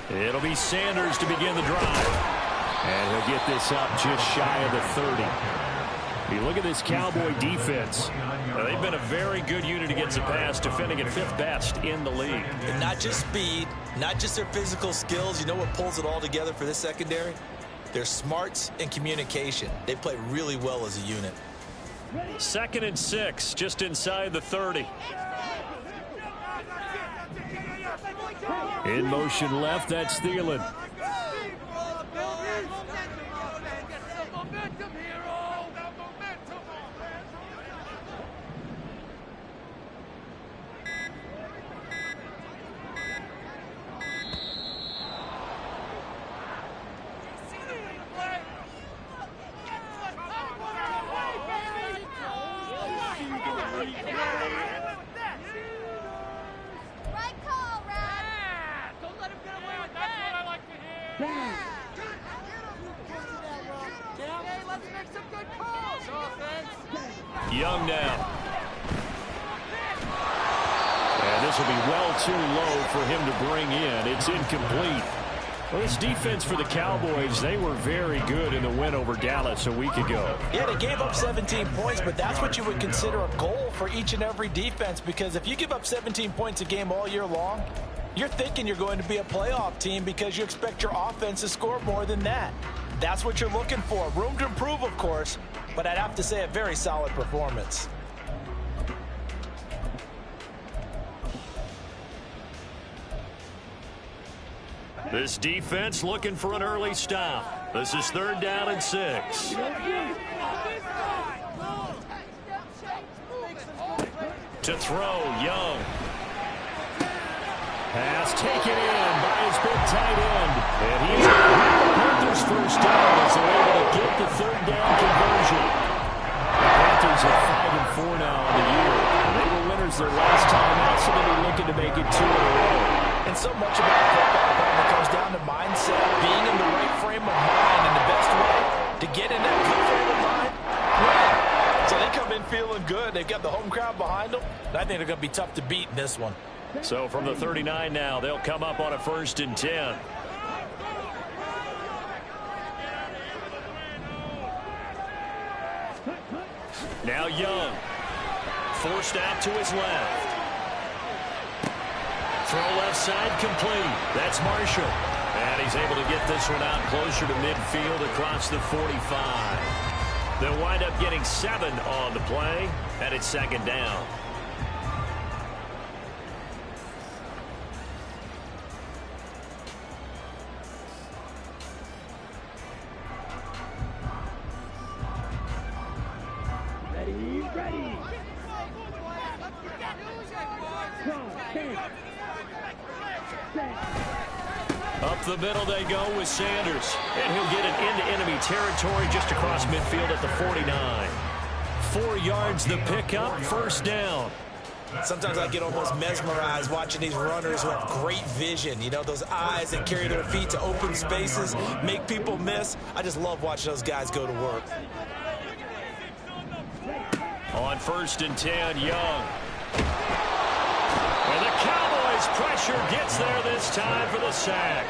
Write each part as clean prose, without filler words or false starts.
It'll be Sanders to begin the drive. And he'll get this up just shy of the 30. You look at this Cowboy defense. They've been a very good unit against the pass, defending at 5th best in the league. And not just speed, not just their physical skills. You know what pulls it all together for this secondary? Their smarts and communication. They play really well as a unit. 2nd and 6, just inside the 30. In motion left, that's Thielen. Young now. And this will be well too low for him to bring in. It's incomplete. Well, this defense for the Cowboys, they were very good in the win over Dallas a week ago. Yeah, they gave up 17 points, but that's what you would consider a goal for each and every defense, because if you give up 17 points a game all year long, you're thinking you're going to be a playoff team because you expect your offense to score more than that. That's what you're looking for. Room to improve, of course, but I'd have to say a very solid performance. This defense looking for an early stop. This is 3rd down and 6. To throw, Young. Pass taken in by his big tight end. And he's got the Panthers' first down as they're able to get the 3rd down conversion. The Panthers are 5-4 now on the year. They were winners their last time out, so they'll be looking to make it 2 in a row. And so much about football comes down to mindset, being in the right frame of mind, and the best way to get in that good frame of mind, win. So they come in feeling good. They've got the home crowd behind them. I think they're going to be tough to beat in this one. So from the 39 now, they'll come up on a 1st and 10. Now Young, forced out to his left. Throw left side complete. That's Marshall. And he's able to get this one out closer to midfield across the 45. They'll wind up getting 7 on the play, and it's 2nd down. Up the middle they go with Sanders. And he'll get it into enemy territory just across midfield at the 49. 4 yards the pickup, 1st down. Sometimes I get almost mesmerized watching these runners who have great vision. You know, those eyes that carry their feet to open spaces, make people miss. I just love watching those guys go to work. On 1st and 10, Young. And the Cowboys' pressure gets there this time for the sack.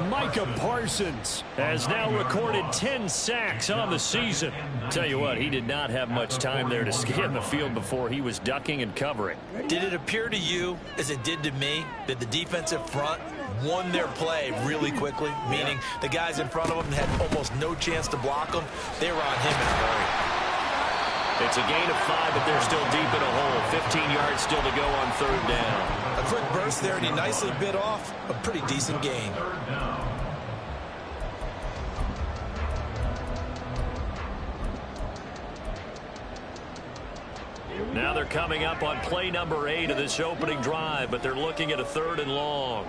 Micah Parsons has now recorded 10 sacks on the season. Tell you what, he did not have much time there to scan the field before he was ducking and covering. Did it appear to you, as it did to me, that the defensive front won their play really quickly? Meaning the guys in front of them had almost no chance to block them. They were on him in a hurry. It's a gain of 5, but they're still deep in a hole. 15 yards still to go on 3rd down. A quick burst there, and he nicely bit off a pretty decent gain. Now they're coming up on play number 8 of this opening drive, but they're looking at a 3rd and long.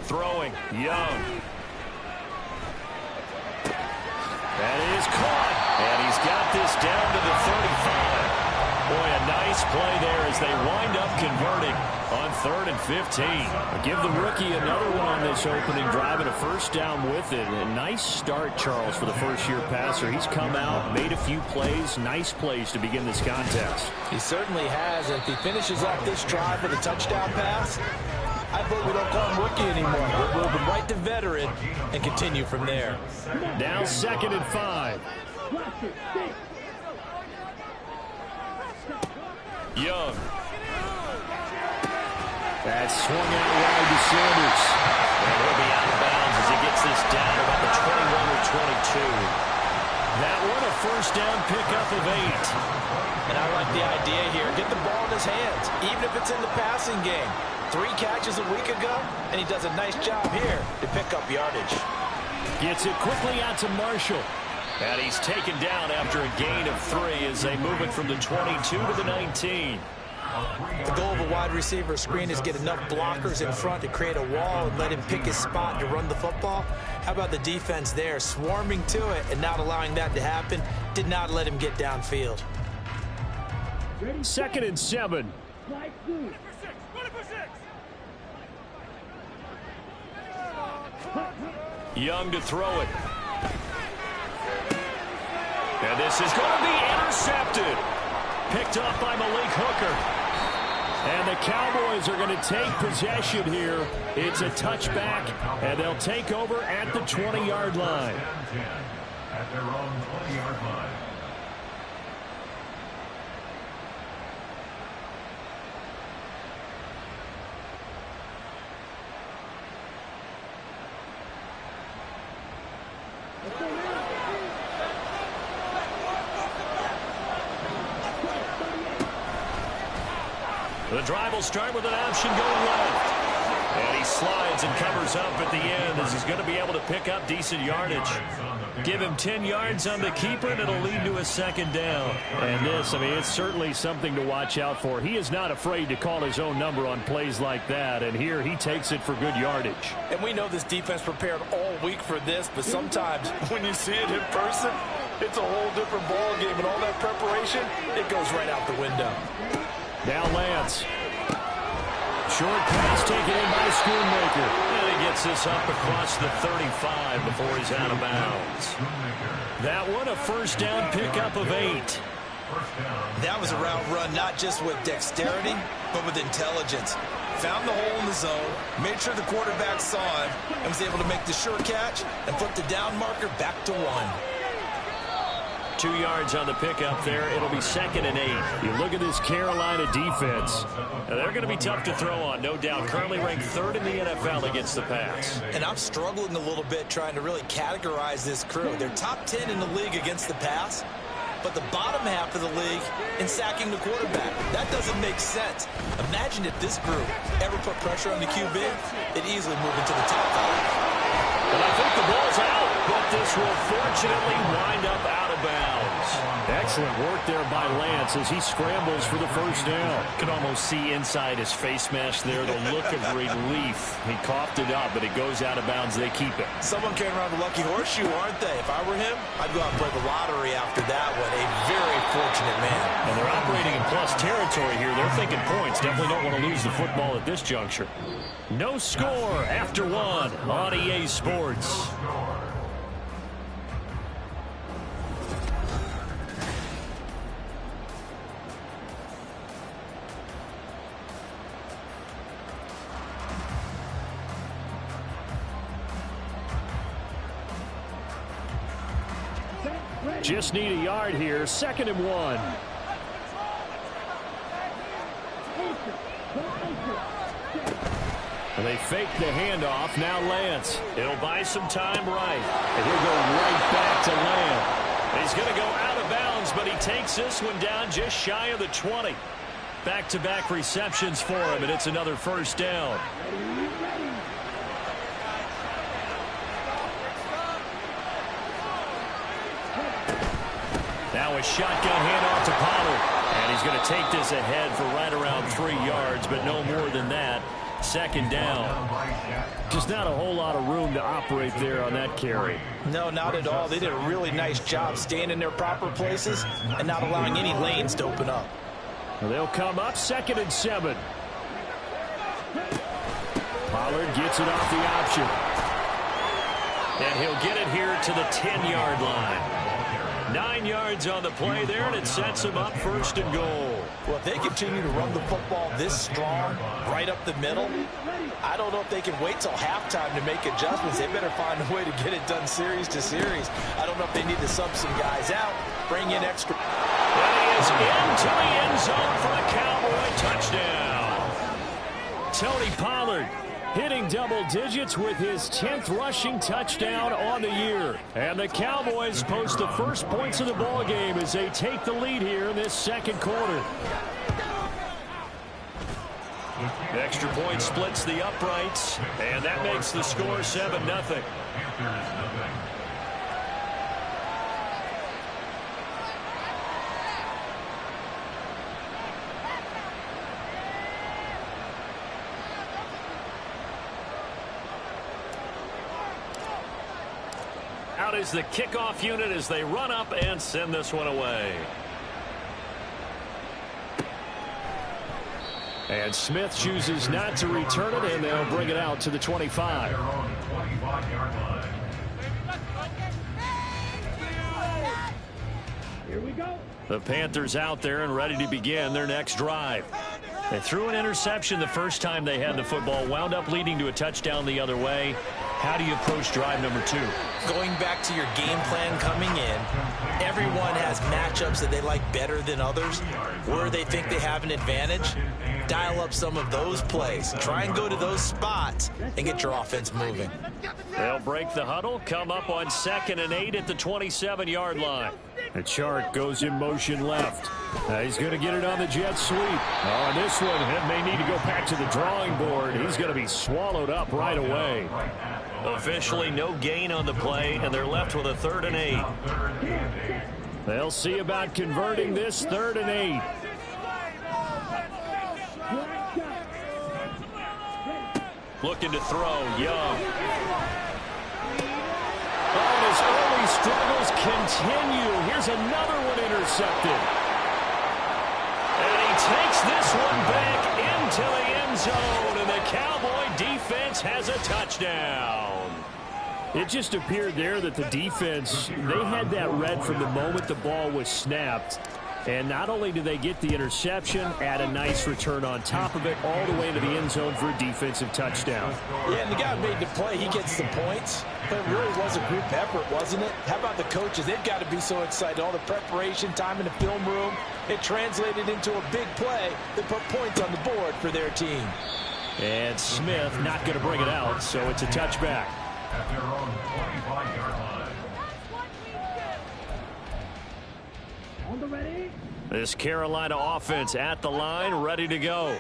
Throwing, Young. That is caught, and he's got this down to the 35. Boy, a nice play there as they wind up converting on 3rd and 15. Give the rookie another one on this opening drive and a first down with it. A nice start, Charles, for the first-year passer. He's come out, made a few plays, nice plays to begin this contest. He certainly has. And if he finishes off this drive with a touchdown pass, I vote we don't call him rookie anymore. We'll move him right to veteran and continue from there. Now 2nd and 5. Young. That's swung out wide to Sanders. And he'll be out of bounds as he gets this down about the 21 or 22. That one a first down pickup of 8. And I like the idea here. Get the ball in his hands, even if it's in the passing game. 3 catches a week ago, and he does a nice job here to pick up yardage. Gets it quickly out to Marshall. And he's taken down after a gain of 3 as they move it from the 22 to the 19. The goal of a wide receiver screen is get enough blockers in front to create a wall and let him pick his spot to run the football. How about the defense there, swarming to it and not allowing that to happen? Did not let him get downfield. 2nd and 7. Young to throw it. And this is going to be intercepted. Picked up by Malik Hooker. And the Cowboys are going to take possession here. It's a touchback, and they'll take over at the 20-yard line. At their own 20-yard line. The drive will start with an option going left. And he slides and covers up at the end as he's going to be able to pick up decent yardage. Give him 10 yards on the keeper, and it'll lead to a 2nd down. And this, I mean, it's certainly something to watch out for. He is not afraid to call his own number on plays like that, and here he takes it for good yardage. And we know this defense prepared all week for this, but sometimes when you see it in person, it's a whole different ball game, and all that preparation, it goes right out the window. Now Lance. Short pass taken in by Schoonmaker. And he gets this up across the 35 before he's out of bounds. That one a first down pickup of 8. That was a route run not just with dexterity, but with intelligence. Found the hole in the zone, made sure the quarterback saw him, and was able to make the sure catch and put the down marker back to 1. 2 yards on the pickup there. It'll be 2nd and 8. You look at this Carolina defense. Now, they're going to be tough to throw on, no doubt. Currently ranked 3rd in the NFL against the pass. And I'm struggling a little bit trying to really categorize this crew. They're top 10 in the league against the pass, but the bottom half of the league in sacking the quarterback. That doesn't make sense. Imagine if this group ever put pressure on the QB, it'd easily move into the top 5. And I think the ball's out, but this will fortunately wind up out of bounds. Excellent work there by Lance as he scrambles for the first down. You can almost see inside his face mask there the look of relief. He coughed it up, but it goes out of bounds. They keep it. Someone came around the lucky horseshoe, aren't they? If I were him, I'd go out and play the lottery after that one. A very fortunate man. And they're operating in plus territory here. They're thinking points. Definitely don't want to lose the football at this juncture. No score after 1 on EA Sports. Just need a yard here. 2nd and 1. And they fake the handoff. Now Lance. It'll buy some time right. And he'll go right back to Lamb. And he's going to go out of bounds, but he takes this one down just shy of the 20. Back-to-back receptions for him, and it's another first down. Now a shotgun handoff to Pollard. And he's going to take this ahead for right around 3 yards, but no more than that. 2nd down. Just not a whole lot of room to operate there on that carry. No, not at all. They did a really nice job staying in their proper places and not allowing any lanes to open up. They'll come up 2nd and 7. Pollard gets it off the option. And he'll get it here to the 10-yard line. 9 yards on the play there, and it sets him up 1st and goal. Well, if they continue to run the football this strong, right up the middle, I don't know if they can wait till halftime to make adjustments. They better find a way to get it done series to series. I don't know if they need to sub some guys out, bring in extra. And he is into the end zone for a Cowboy touchdown. Tony Pollard hitting double digits with his 10th rushing touchdown on the year. And the Cowboys post the first points of the ball game as they take the lead here in this 2nd quarter. Extra point splits the uprights, and that makes the score 7-0. Out is the kickoff unit as they run up and send this one away. And Smith chooses not to return it, and they'll bring it out to the 25. Here we go. The Panthers out there and ready to begin their next drive. They threw an interception the first time they had the football, wound up leading to a touchdown the other way. How do you approach drive number 2? Going back to your game plan coming in, everyone has matchups that they like better than others. Where they think they have an advantage, dial up some of those plays. Try and go to those spots and get your offense moving. They'll break the huddle, come up on 2nd and 8 at the 27-yard line. The chart goes in motion left. He's going to get it on the jet sweep. On this one, he may need to go back to the drawing board. He's going to be swallowed up right away. Officially no gain on the play, and they're left with a 3rd and 8. They'll see about converting this 3rd and 8. Looking to throw, Young. Oh, and his early struggles continue. Here's another one intercepted. And he takes this one back into the end zone, and the Cowboy defense has a touchdown. It just appeared there that the defense, they had that read from the moment the ball was snapped. And not only do they get the interception, add a nice return on top of it, all the way into the end zone for a defensive touchdown. Yeah, and the guy who made the play, he gets the points. But it really was a group effort, wasn't it? How about the coaches? They've got to be so excited. All the preparation, time in the film room, it translated into a big play that put points on the board for their team. And Smith not going to bring it out, so it's a touchback. At their own 25-yard line. On the ready. This Carolina offense at the line, ready to go.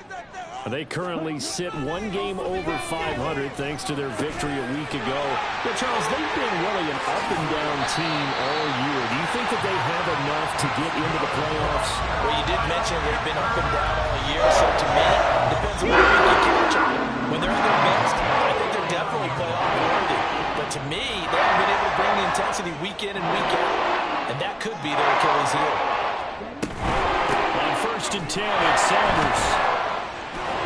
They currently sit one game over 500 thanks to their victory a week ago. But Charles, they've been really an up-and-down team all year. Do you think that they have enough to get into the playoffs? Well, you did mention they've been up and down all year, so to me, it depends on what week you catch them. When they're at their best, I think they're definitely playoff worthy. But to me, they haven't been able to bring the intensity week in and week out, and that could be their Achilles heel. On 1st and 10, it's Sanders.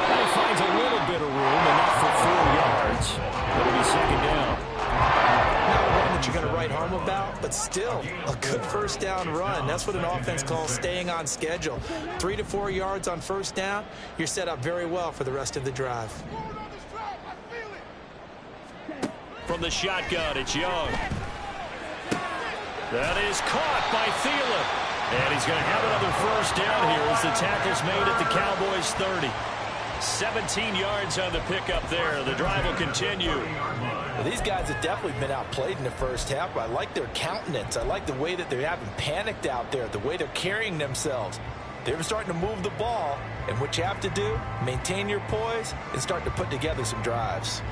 He finds a little bit of room, enough for 4 yards. It'll be 2nd down. Not one that you're going to write home about, but still a good 1st down run. That's what an offense calls staying on schedule. 3 to 4 yards on 1st down, you're set up very well for the rest of the drive. From the shotgun, it's Young. That is caught by Thielen. And he's going to have another 1st down here as the tackle's made at the Cowboys' 30. 17 yards on the pickup there. The drive will continue. Well, these guys have definitely been outplayed in the 1st half, but I like their countenance. I like the way that they haven't panicked out there, the way they're carrying themselves. They're starting to move the ball, and what you have to do, maintain your poise and start to put together some drives.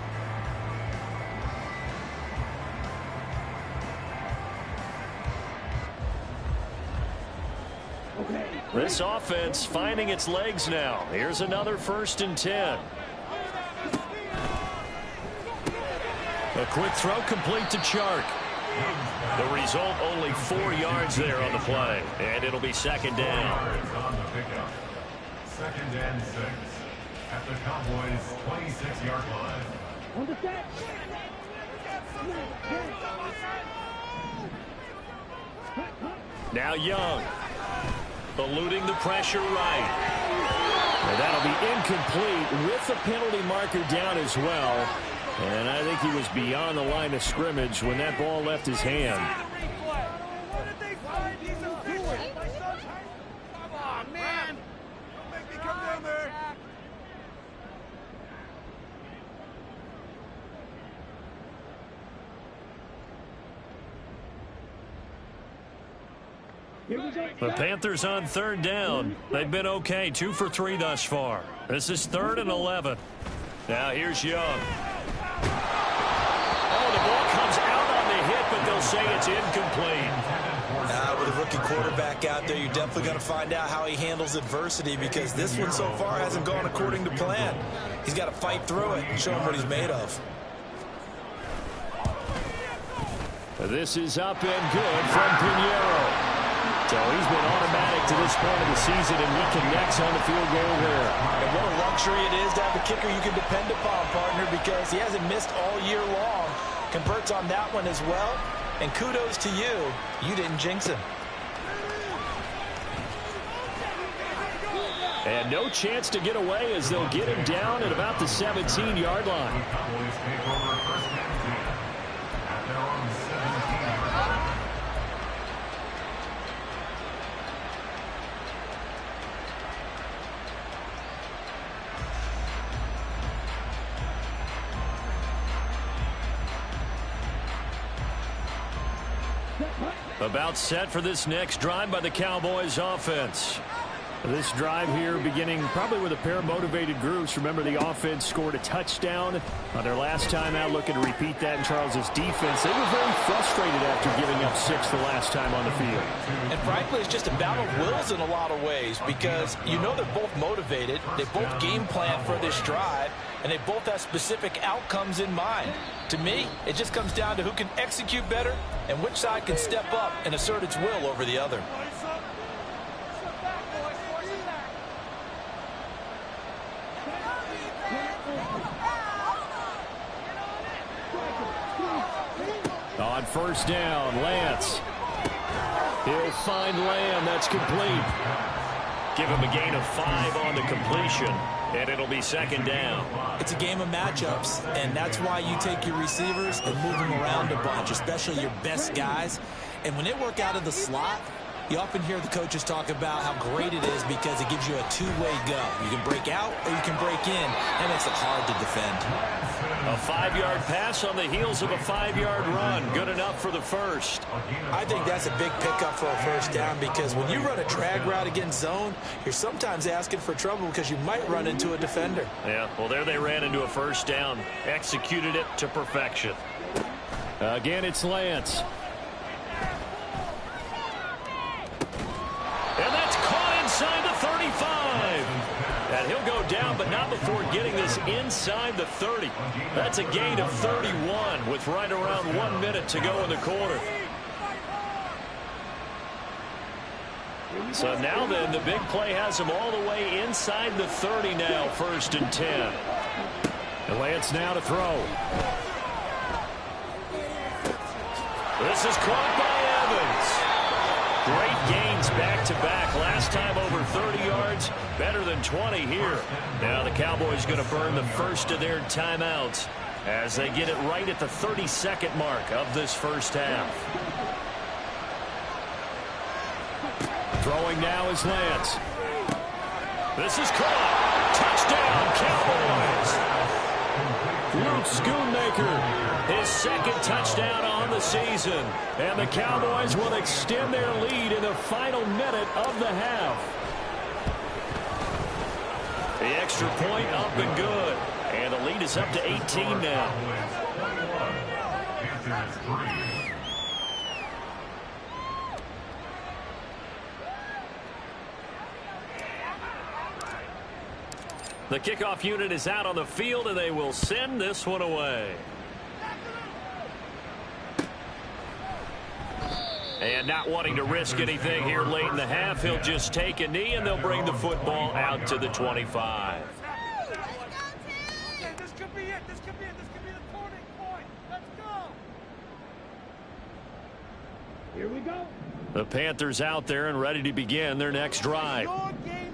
This offense finding its legs now. Here's another 1st and 10. A quick throw complete to Chark. The result, only 4 yards there on the play. And it'll be 2nd down. 2nd and 6 at the Cowboys' 26-yard line. Now Young, eluding the pressure right. And that'll be incomplete with the penalty marker down as well. And I think he was beyond the line of scrimmage when that ball left his hand. Come on, man. Don't make me come down there. The Panthers on 3rd down. They've been okay, 2 for 3 thus far. This is 3rd and 11. Now here's Young. Oh, the ball comes out on the hit, but they'll say it's incomplete. With a rookie quarterback out there, you're definitely going to find out how he handles adversity, because this one so far hasn't gone according to plan. He's got to fight through it and show him what he's made of. This is up and good from Pinheiro. So he's been automatic to this point of the season, and he connects on the field goal there. And what a luxury it is to have a kicker you can depend upon, partner, because he hasn't missed all year long. Converts on that one as well. And kudos to you. You didn't jinx him. And no chance to get away as they'll get him down at about the 17-yard line. Cowboys take over 1st and 10 at their own 17-yard line. About set for this next drive by the Cowboys offense. This drive here beginning probably with a pair of motivated groups. Remember, the offense scored a touchdown on their last time out. Looking to repeat that in Charles's defense. They were very frustrated after giving up 6 the last time on the field. And frankly, it's just a battle of wills in a lot of ways, because you know they're both motivated. They both game plan for this drive, and they both have specific outcomes in mind. To me, it just comes down to who can execute better and which side can step up and assert its will over the other. On 1st down, Lance. He'll find Lamb. That's complete. Give him a gain of 5 on the completion, and it'll be 2nd down. It's a game of matchups, and that's why you take your receivers and move them around a bunch, especially your best guys. And when they work out of the slot, you often hear the coaches talk about how great it is because it gives you a two-way go. You can break out or you can break in. That makes it hard to defend. A 5-yard pass on the heels of a 5-yard run. Good enough for the first. I think that's a big pickup for a 1st down, because when you run a drag route against zone, you're sometimes asking for trouble because you might run into a defender. Yeah, well, there they ran into a 1st down. Executed it to perfection. Again, it's Lance. And that's caught inside the 35. And he'll go down, but not before getting this inside the 30. That's a gain of 31 with right around 1 minute to go in the quarter. So now then, the big play has him all the way inside the 30 now, 1st and 10. And Lance now to throw. This is caught by Evans. Great gains back-to-back. Last time over 30 yards, better than 20 here. Now the Cowboys going to burn the first of their timeouts as they get it right at the 32nd mark of this 1st half. Throwing now is Lance. This is caught. Touchdown, Cowboys. Luke Schoonmaker, his 2nd touchdown on the season. And the Cowboys will extend their lead in the final minute of the half. The extra point up and good. And the lead is up to 18 now. The kickoff unit is out on the field, and they will send this one away. And not wanting to risk anything here late in the half, he'll just take a knee, and they'll bring the football out to the 25. This could be it. This could be it. This could be the turning point. Let's go. Here we go. The Panthers out there and ready to begin their next drive.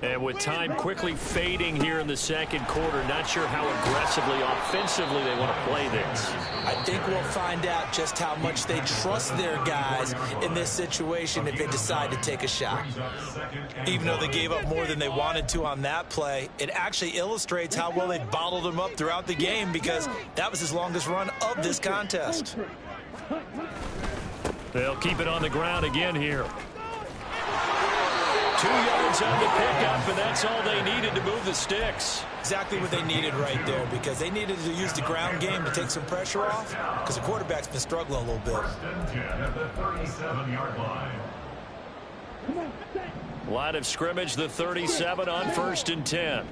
And with time quickly fading here in the second quarter, not sure how aggressively, offensively they want to play this. I think we'll find out just how much they trust their guys in this situation if they decide to take a shot. Even though they gave up more than they wanted to on that play, it actually illustrates how well they bottled them up throughout the game because that was his longest run of this contest. They'll keep it on the ground again here. 2 yards on the pickup, and that's all they needed to move the sticks. Exactly what they needed right there because they needed to use the ground game to take some pressure off because the quarterback's been struggling a little bit. First and 10 at the 37-yard line. Line of scrimmage, the 37 on 1st and 10.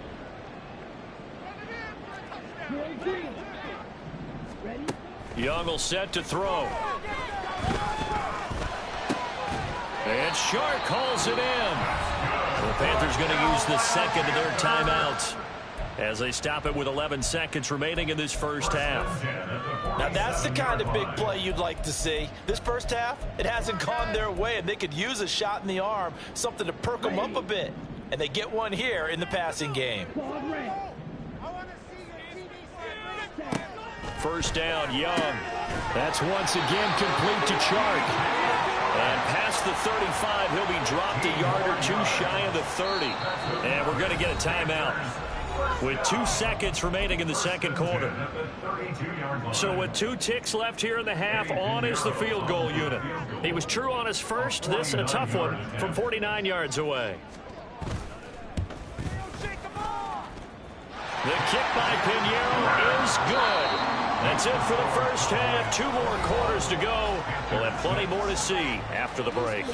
Young will set to throw. And Shark calls it in. The Panthers going to use the second of their timeouts as they stop it with 11 seconds remaining in this first half. Now that's the kind of big play you'd like to see. This first half, it hasn't gone their way, and they could use a shot in the arm, something to perk them up a bit. And they get one here in the passing game. First down, Young. That's once again complete to Chark. And past the 35, he'll be dropped a yard or two shy of the 30. And we're going to get a timeout with 2 seconds remaining in the second quarter. So with 2 ticks left here in the half, on is the field goal unit. He was true on his first. This a tough one from 49 yards away. The kick by Pinheiro is good. That's it for the first half. 2 more quarters to go. We'll have plenty more to see after the break.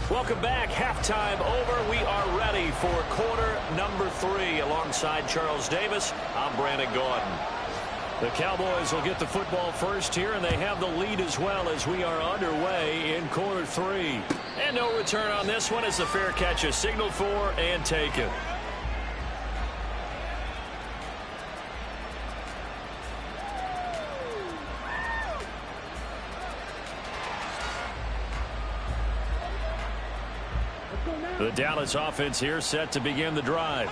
Welcome back. Halftime over. We are ready for quarter number 3. Alongside Charles Davis, I'm Brandon Gordon. The Cowboys will get the football first here, and they have the lead as well as we are underway in quarter 3. And no return on this one as the fair catch is signaled for and taken. The Dallas offense here set to begin the drive.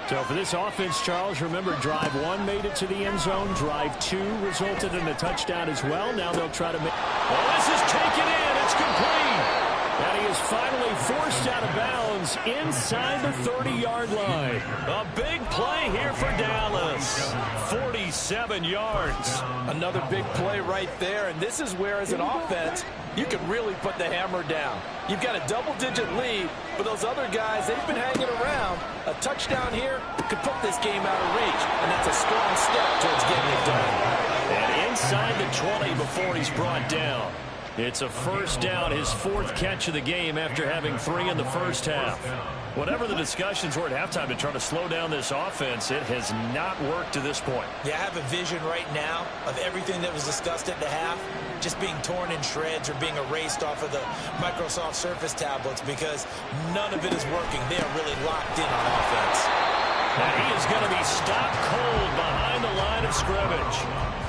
So for this offense, Charles, remember drive 1 made it to the end zone. Drive 2 resulted in a touchdown as well. Now they'll try to make... Oh, this is taken in. It's complete. And he is finally forced out of bounds inside the 30-yard line. A big play here for Dallas. 47 yards. Another big play right there, and this is where, as an offense, you can really put the hammer down. You've got a double-digit lead, but those other guys, they've been hanging around. A touchdown here could put this game out of reach, and that's a strong step towards getting it done. And inside the 20 before he's brought down. It's a first down, his 4th catch of the game after having 3 in the first half. Whatever the discussions were at halftime to try to slow down this offense, it has not worked to this point. Yeah, I have a vision right now of everything that was discussed at the half just being torn in shreds or being erased off of the Microsoft Surface tablets because none of it is working. They are really locked in on offense. And he is going to be stopped cold behind the line of scrimmage.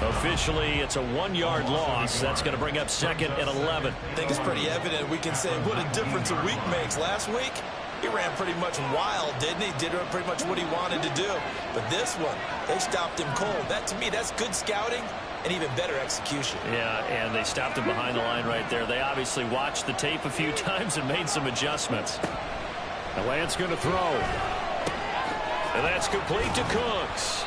Officially, it's a 1-yard loss. That's going to bring up 2nd and 11. I think it's pretty evident. We can say what a difference a week makes. Last week, he ran pretty much wild, didn't he? Did pretty much what he wanted to do. But this one, they stopped him cold. That, to me, that's good scouting and even better execution. Yeah, and they stopped him behind the line right there. They obviously watched the tape a few times and made some adjustments. And Lance going to throw. And that's complete to Cooks.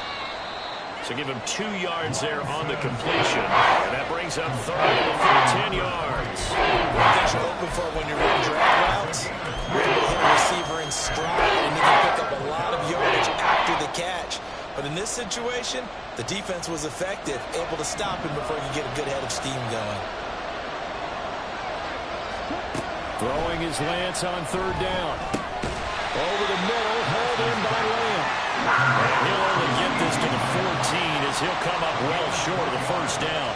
So give him 2 yards there on the completion. And that brings up 3rd for 10 yards. One thing you're hoping for when you're running drag routes, you're able to hit a receiver in stride, and you can pick up a lot of yardage after the catch. But in this situation, the defense was effective, able to stop him before you get a good head of steam going. Throwing his Lance on third down. Over the middle, hauled in by Lamb. And he'll only get this to the 14 as he'll come up well short of the first down.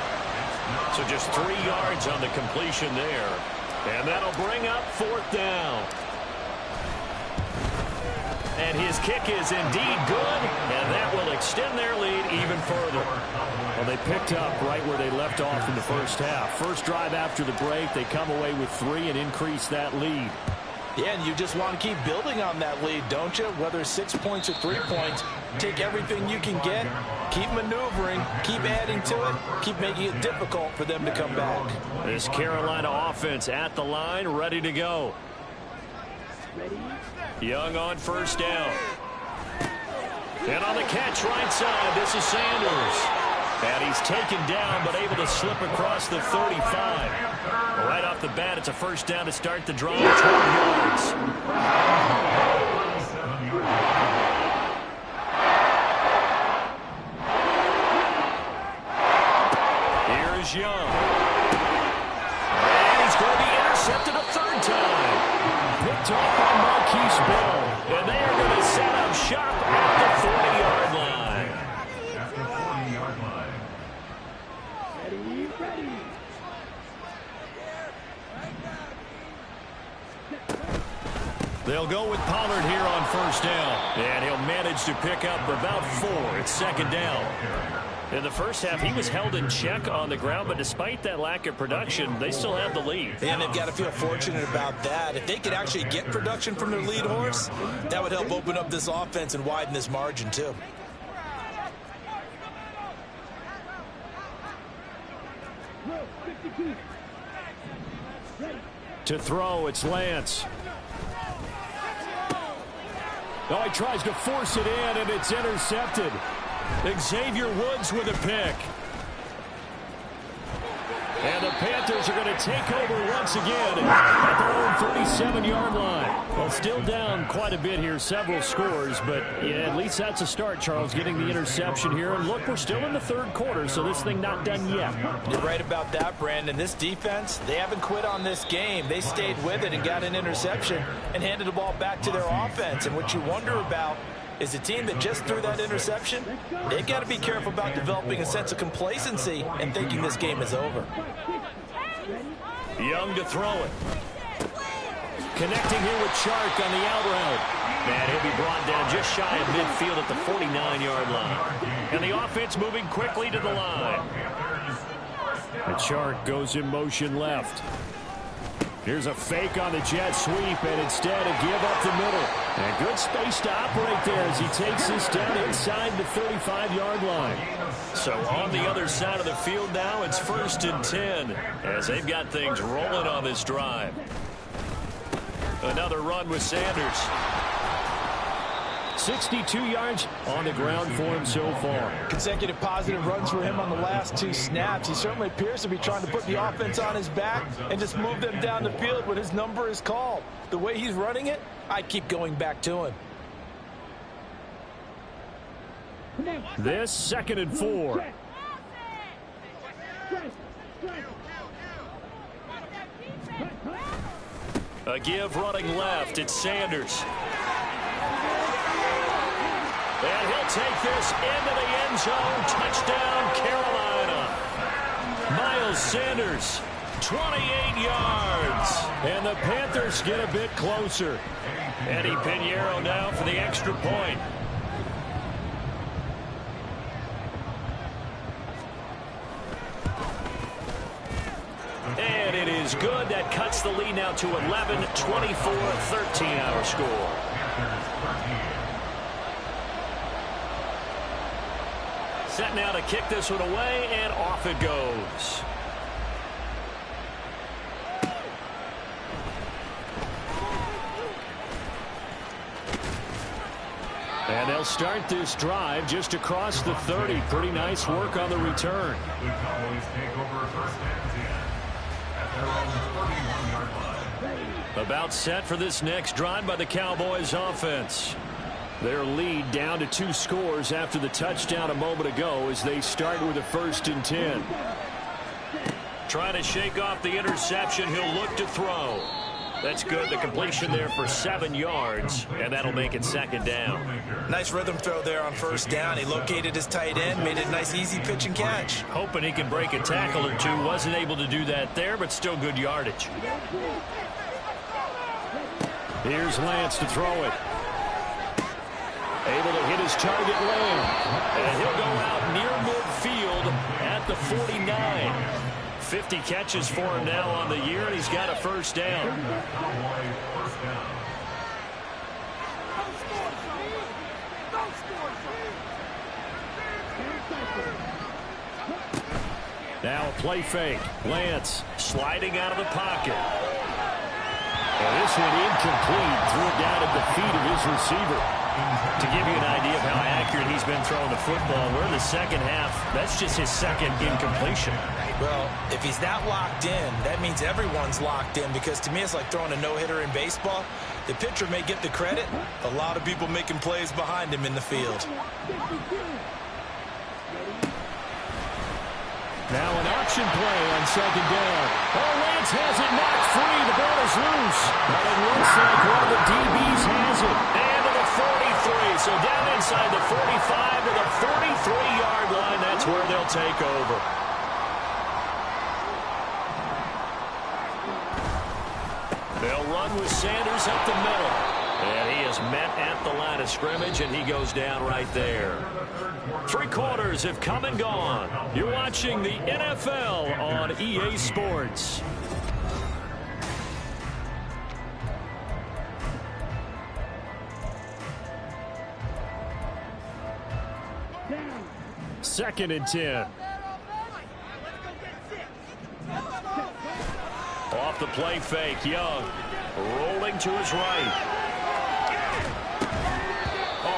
So just 3 yards on the completion there. And that'll bring up fourth down. And his kick is indeed good, and that will extend their lead even further. Well, they picked up right where they left off in the first half. First drive after the break, they come away with 3 and increase that lead. Yeah, and you just want to keep building on that lead, don't you? Whether 6 points or 3 points, take everything you can get, keep maneuvering, keep adding to it, keep making it difficult for them to come back. This Carolina offense at the line, ready to go. Young on first down. And on the catch right side, this is Sanders. And he's taken down, but able to slip across the 35. Right off the bat, it's a first down to start the drive, 12 yards. Here's Young. And he's going to be intercepted a third time. Picked off by Marquise Bell. And they are going to set up shop at the 40-yard line. At the 40-yard line. They'll go with Pollard here on first down. And he'll manage to pick up about 4 at second down. In the first half, he was held in check on the ground, but despite that lack of production, they still have the lead. And they've got to feel fortunate about that. If they could actually get production from their lead horse, that would help open up this offense and widen this margin, too. To throw, it's Lance. Oh, he tries to force it in, and it's intercepted. Xavier Woods with a pick. And the Panthers are going to take over once again at their own 37-yard line. Well, still down quite a bit here, several scores, but yeah, at least that's a start, Charles, getting the interception here. And look, we're still in the third quarter, so this thing not done yet. You're right about that, Brandon. This defense, they haven't quit on this game. They stayed with it and got an interception and handed the ball back to their offense. And what you wonder about is a team that just threw that interception, they've got to be careful about developing a sense of complacency and thinking this game is over. Young to throw it. Connecting here with Chark on the out route. And he'll be brought down just shy of midfield at the 49-yard line. And the offense moving quickly to the line. And Chark goes in motion left. Here's a fake on the jet sweep, and instead a give up the middle. And good space to operate there as he takes this down inside the 35-yard line. So on the other side of the field now, it's 1st and 10 as they've got things rolling on this drive. Another run with Sanders. 62 yards on the ground for him so far. Consecutive positive runs for him on the last 2 snaps. He certainly appears to be trying to put the offense on his back and just move them down the field when his number is called. The way he's running it, I keep going back to him. This 2nd and 4. A give running left. It's Sanders. And he'll take this into the end zone. Touchdown, Carolina. Miles Sanders, 28 yards. And the Panthers get a bit closer. Eddie Pinheiro now for the extra point. And it is good. That cuts the lead now to 11, 24, 13 our score. Set now to kick this one away, and off it goes. And they'll start this drive just across the 30. Pretty nice work on the return. The Cowboys take over 1st and 10 at their own 31-yard line. About set for this next drive by the Cowboys offense. Their lead down to 2 scores after the touchdown a moment ago as they start with a 1st and 10. Trying to shake off the interception. He'll look to throw. That's good. The completion there for 7 yards, and that'll make it second down. Nice rhythm throw there on first down. He located his tight end, made it a nice, easy pitch and catch. Hoping he can break a tackle or two. Wasn't able to do that there, but still good yardage. Here's Lance to throw it. Able to hit his target lane. And he'll go out near midfield at the 49. 50 catches for him now on the year, and he's got a first down. Now a play fake. Lance sliding out of the pocket. And this one incomplete. Threw it down at the feet of his receiver. To give you an idea of how accurate he's been throwing the football, we're in the second half. That's just his second incompletion. Well, if he's that locked in, that means everyone's locked in, because to me it's like throwing a no-hitter in baseball. The pitcher may get the credit. A lot of people making plays behind him in the field. Now an option play on second down. Oh, Lance has it knocked free. The ball is loose. But it looks like one of the DBs has it. And to the 43. So down inside the 45 to the 43-yard line. That's where they'll take over. They'll run with Sanders up the middle. And he is met at the line of scrimmage, and he goes down right there. 3 quarters have come and gone. You're watching the NFL on EA Sports. Second and 10. Off the play fake, Young rolling to his right.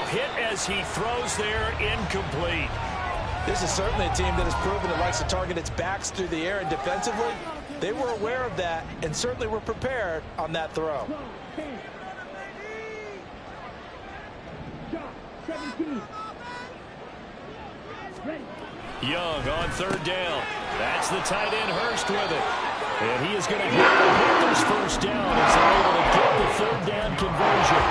Hit as he throws there, incomplete. This is certainly a team that has proven it likes to target its backs through the air, and defensively, they were aware of that and certainly were prepared on that throw. Young on third down. That's the tight end Hurst with it. And he is going to get the Panthers first down as they're able to get the third down conversion.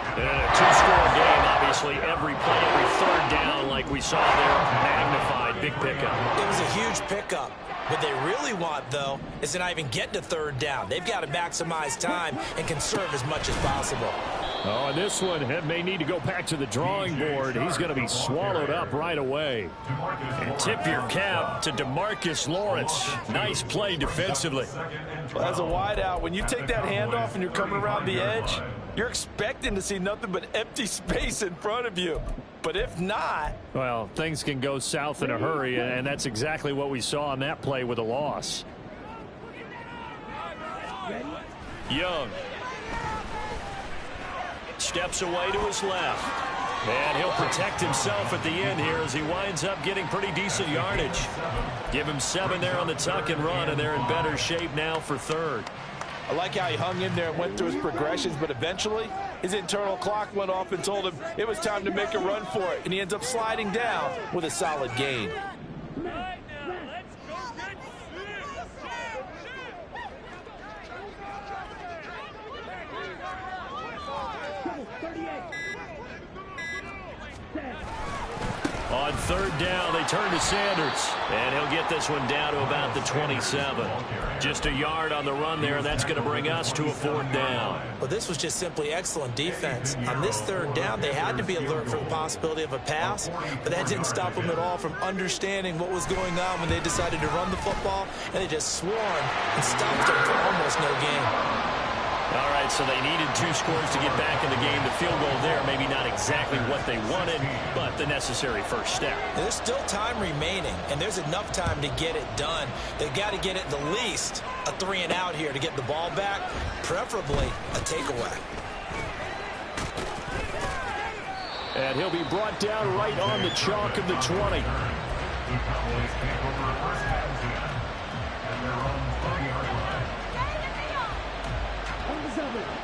And a 2-score game, obviously, every play, every third down, like we saw there, magnified, big pickup. It was a huge pickup. What they really want, though, is to not even get to third down. They've got to maximize time and conserve as much as possible. Oh, and this one may need to go back to the drawing board. He's going to be swallowed up right away. And tip your cap to DeMarcus Lawrence. Nice play defensively. Well, as a wideout, when you take that handoff and you're coming around the edge, you're expecting to see nothing but empty space in front of you. But if not... well, things can go south in a hurry, and that's exactly what we saw on that play with a loss. Young steps away to his left. And he'll protect himself at the end here as he winds up getting pretty decent yardage. Give him 7 there on the tuck and run, and they're in better shape now for third. I like how he hung in there and went through his progressions, but eventually his internal clock went off and told him it was time to make a run for it, and he ends up sliding down with a solid gain. On third down, they turn to Sanders, and he'll get this one down to about the 27. Just a yard on the run there, and that's going to bring us to a 4th down. Well, this was just simply excellent defense. On this third down, they had to be alert for the possibility of a pass, but that didn't stop them at all from understanding what was going on when they decided to run the football, and they just swarmed and stopped them for almost no gain. All right, so they needed 2 scores to get back in the game. The field goal there, maybe not exactly what they wanted, but the necessary first step. There's still time remaining, and there's enough time to get it done. They've got to get it the least a 3 and out here to get the ball back, preferably a takeaway. And he'll be brought down right on the chalk of the 20.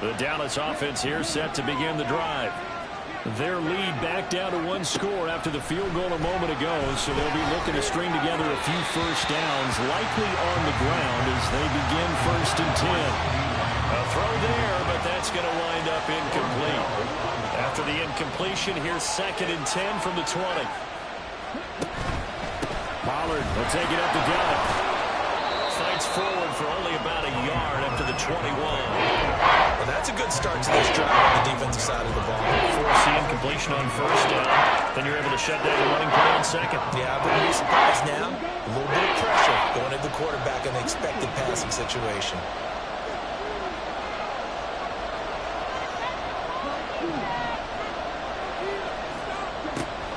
The Dallas offense here set to begin the drive. Their lead back down to 1 score after the field goal a moment ago, so they'll be looking to string together a few first downs, likely on the ground as they begin 1st and 10. A throw there, but that's going to wind up incomplete. After the incompletion, here's 2nd and 10 from the 20. Pollard will take it up the gut. Fights forward for only about a yard up to the 21. Well, that's a good start to this drive on the defensive side of the ball. Force the incompletion on 1st down. Then you're able to shut down the running play on 2nd. Yeah, I wouldn't be surprised now. A little bit of pressure going at the quarterback in the expected passing situation.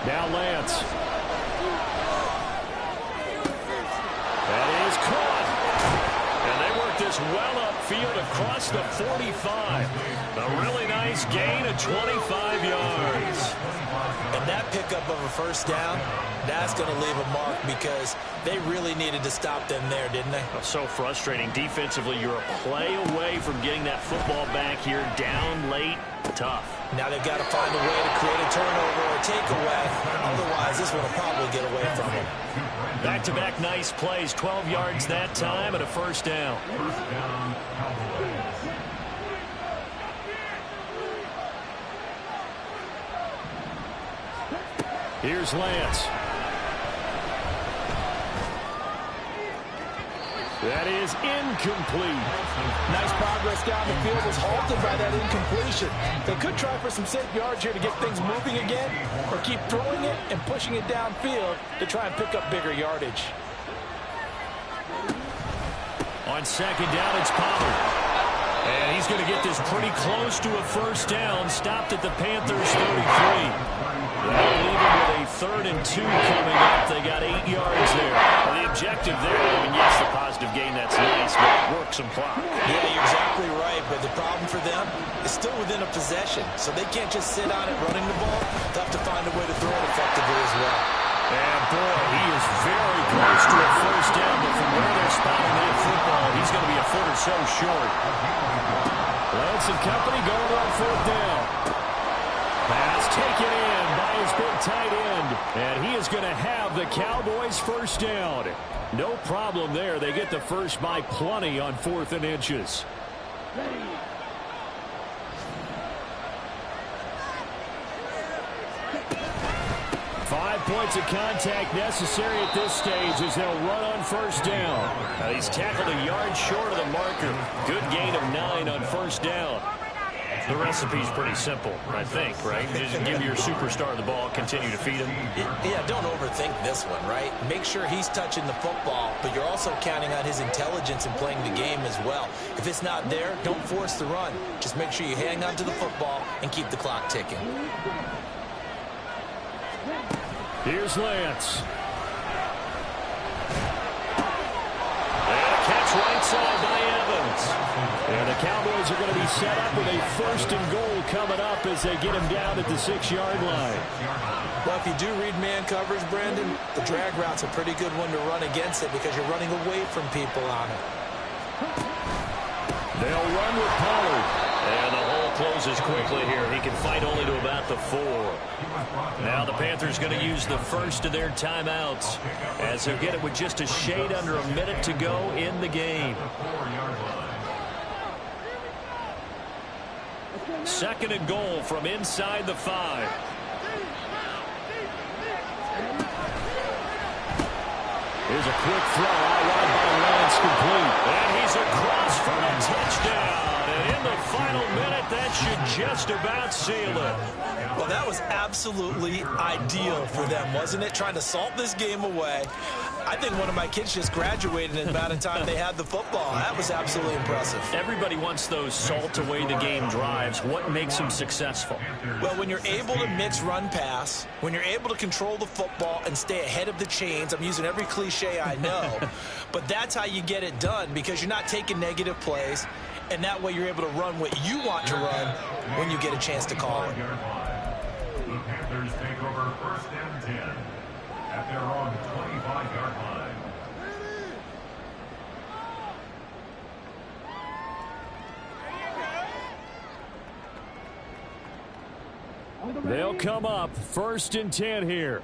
Now Lance. That is caught. And they work this well upfield across the 45. A really nice gain of 25 yards. And that pickup of a 1st down, that's going to leave a mark because they really needed to stop them there, didn't they? So frustrating. Defensively, you're a play away from getting that football back here down late. Tough. Now they've got to find a way to create a turnover or a takeaway. Otherwise, this one will probably get away from them. Back-to-back nice plays. 12 yards that time and a 1st down. Here's Lance. That is incomplete. Nice progress down the field was halted by that incompletion. They could try for some safe yards here to get things moving again, or keep throwing it and pushing it downfield to try and pick up bigger yardage. On 2nd down, it's Pollard. And he's going to get this pretty close to a 1st down. Stopped at the Panthers' 33. That'll leave him with a 3rd and 2 coming up. They got 8 yards there. Well, the objective there, I mean, yes, the positive gain, that's nice, but work some clock. Yeah, you're exactly right, but the problem for them is still within a possession, so they can't just sit on it running the ball. They'll have to find a way to throw it effectively as well. And, boy, he is very close to a 1st down, but from where they're spotting that football, he's going to be a foot or so short. Lance and company going on 4th down. Pass taken in by his big tight end. And he is going to have the Cowboys' 1st down. No problem there. They get the first by plenty on 4th and inches. 5 points of contact necessary at this stage as they'll run on 1st down. He's tackled a yard short of the marker. Good gain of 9 on 1st down. The recipe's pretty simple, I think, right? Just give your superstar the ball, continue to feed him. Yeah, don't overthink this one, right? Make sure he's touching the football, but you're also counting on his intelligence in playing the game as well. If it's not there, don't force the run. Just make sure you hang on to the football and keep the clock ticking. Here's Lance. And a catch right side by Evans. And the Cowboys are going to be set up with a 1st and goal coming up as they get him down at the 6-yard line. Well, if you do read man coverage, Brandon, the drag route's a pretty good one to run against it because you're running away from people on it. They'll run with Pollard. And the hole closes quickly here. He can fight only to about the 4. Now the Panthers going to use the first of their timeouts as they'll get it with just a shade under a minute to go in the game. 2nd and goal from inside the 5. Here's a quick throw out wide by Lance, complete. And he's across for a touchdown. And in the final minute, that should just about seal it. Well, that was absolutely ideal for them, wasn't it? Trying to salt this game away. I think one of my kids just graduated in about the time they had the football. That was absolutely impressive. Everybody wants those salt-away-the-game drives. What makes them successful? Well, when you're able to mix run-pass, when you're able to control the football and stay ahead of the chains, I'm using every cliche I know, but that's how you get it done because you're not taking negative plays, and that way you're able to run what you want to run when you get a chance to call it. The Panthers take over 1st and 10 at their own 25-yard line. They'll come up 1st and 10 here.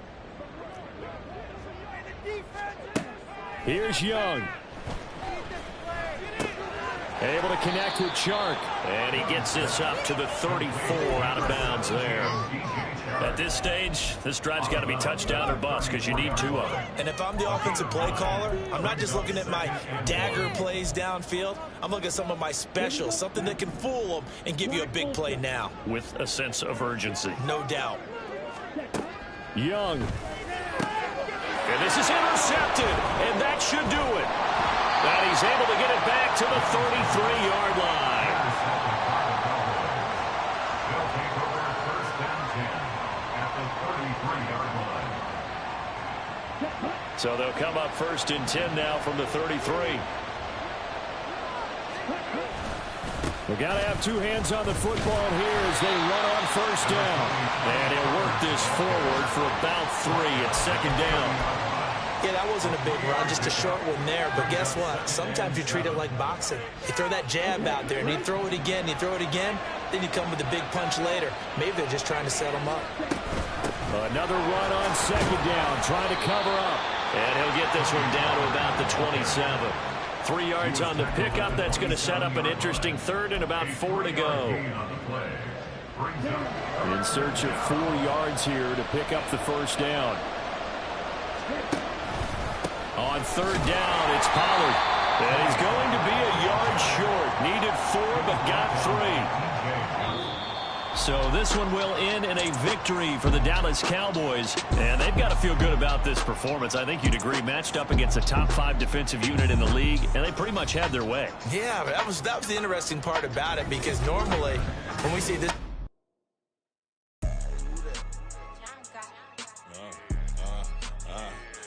Here's Young. Able to connect with Chark. And he gets this up to the 34 out of bounds there. At this stage, this drive's got to be touchdown or bust because you need 2 of them. And if I'm the offensive play caller, I'm not just looking at my dagger plays downfield. I'm looking at some of my specials, something that can fool them and give you a big play now. With a sense of urgency. No doubt. Young. And this is intercepted, and that should do it. And he's able to get it back to the 33-yard line. They'll take over first and 10 at the 33-yard line. So they'll come up first and 10 now from the 33. We've got to have 2 hands on the football here as they run on first down. And he'll work this forward for about 3 at second down. Yeah, that wasn't a big run, just a short one there. But guess what? Sometimes you treat it like boxing. You throw that jab out there, and you throw it again, you throw it again, then you come with a big punch later. Maybe they're just trying to set them up. Another run on second down, trying to cover up. And he'll get this one down to about the 27. 3 yards on the pickup. That's going to set up an interesting third and about 4 to go. In search of 4 yards here to pick up the first down. On third down, it's Pollard. And he's going to be a yard short. Needed 4, but got 3. So this one will end in a victory for the Dallas Cowboys. And they've got to feel good about this performance. I think you'd agree, matched up against a top 5 defensive unit in the league, and they pretty much had their way. Yeah, that was the interesting part about it, because normally when we see this